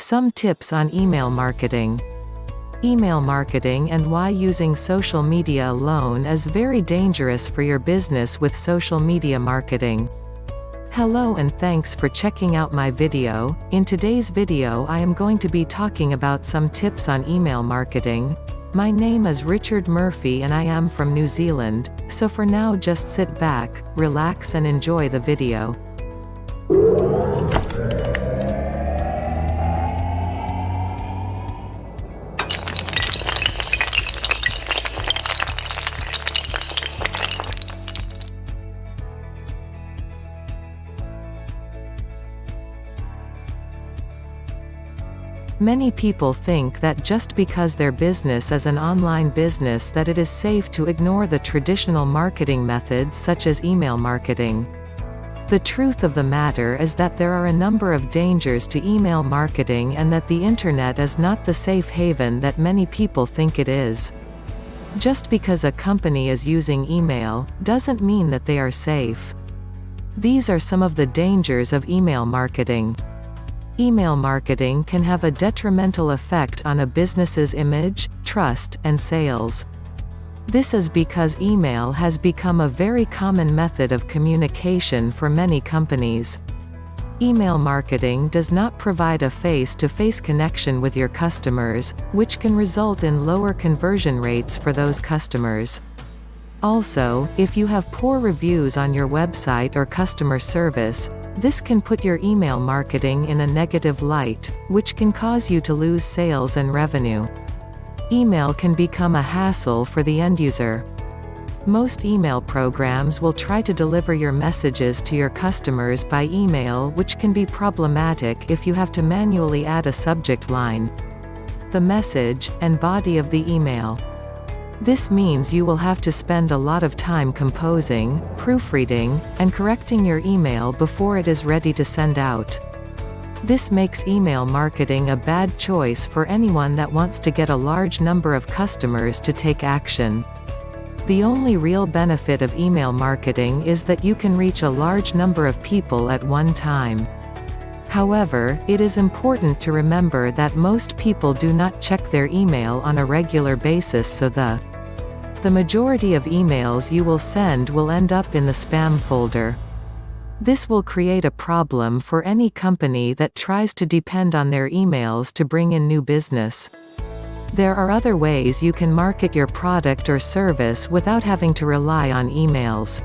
Some tips on email marketing. Email marketing and why using social media alone is very dangerous for your business with social media marketing. Hello and thanks for checking out my video. In today's video I am going to be talking about some tips on email marketing. My name is Richard Murphy and I am from New Zealand, so for now just sit back, relax and enjoy the video. Many people think that just because their business is an online business that it is safe to ignore the traditional marketing methods such as email marketing. The truth of the matter is that there are a number of dangers to email marketing and that the internet is not the safe haven that many people think it is. Just because a company is using email, doesn't mean that they are safe. These are some of the dangers of email marketing. Email marketing can have a detrimental effect on a business's image, trust, and sales. This is because email has become a very common method of communication for many companies. Email marketing does not provide a face-to-face connection with your customers, which can result in lower conversion rates for those customers. Also, if you have poor reviews on your website or customer service, this can put your email marketing in a negative light, which can cause you to lose sales and revenue. Email can become a hassle for the end user. Most email programs will try to deliver your messages to your customers by email, which can be problematic if you have to manually add a subject line, the message, and body of the email. This means you will have to spend a lot of time composing, proofreading, and correcting your email before it is ready to send out. This makes email marketing a bad choice for anyone that wants to get a large number of customers to take action. The only real benefit of email marketing is that you can reach a large number of people at one time. However, it is important to remember that most people do not check their email on a regular basis, so the majority of emails you will send will end up in the spam folder. This will create a problem for any company that tries to depend on their emails to bring in new business. There are other ways you can market your product or service without having to rely on emails.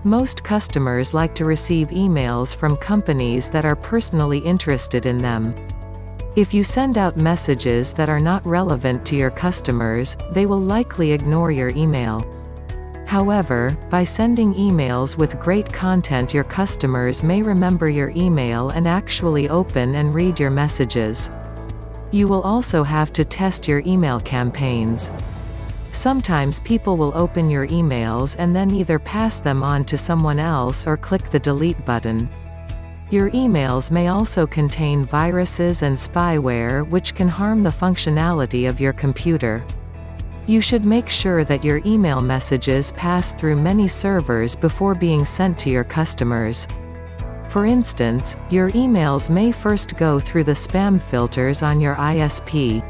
Most customers like to receive emails from companies that are personally interested in them. If you send out messages that are not relevant to your customers, they will likely ignore your email. However, by sending emails with great content, your customers may remember your email and actually open and read your messages. You will also have to test your email campaigns. Sometimes people will open your emails and then either pass them on to someone else or click the delete button. Your emails may also contain viruses and spyware which can harm the functionality of your computer. You should make sure that your email messages pass through many servers before being sent to your customers. For instance, your emails may first go through the spam filters on your ISP.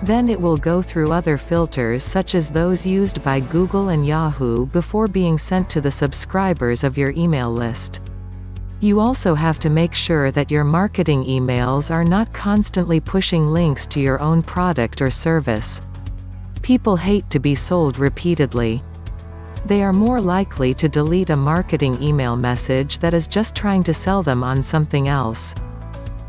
Then it will go through other filters such as those used by Google and Yahoo before being sent to the subscribers of your email list. You also have to make sure that your marketing emails are not constantly pushing links to your own product or service. People hate to be sold repeatedly. They are more likely to delete a marketing email message that is just trying to sell them on something else.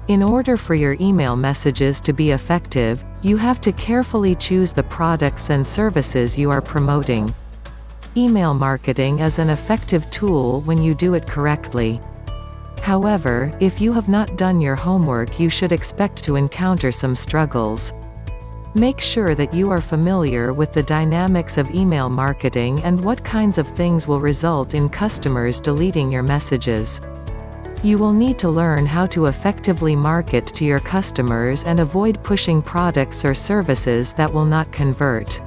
In order for your email messages to be effective, you have to carefully choose the products and services you are promoting. Email marketing is an effective tool when you do it correctly. However, if you have not done your homework, you should expect to encounter some struggles. Make sure that you are familiar with the dynamics of email marketing and what kinds of things will result in customers deleting your messages. You will need to learn how to effectively market to your customers and avoid pushing products or services that will not convert.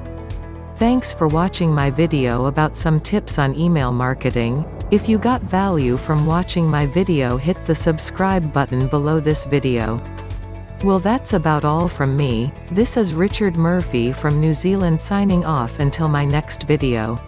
Thanks for watching my video about some tips on email marketing. If you got value from watching my video, hit the subscribe button below this video. Well, that's about all from me. This is Richard Murphy from New Zealand signing off until my next video.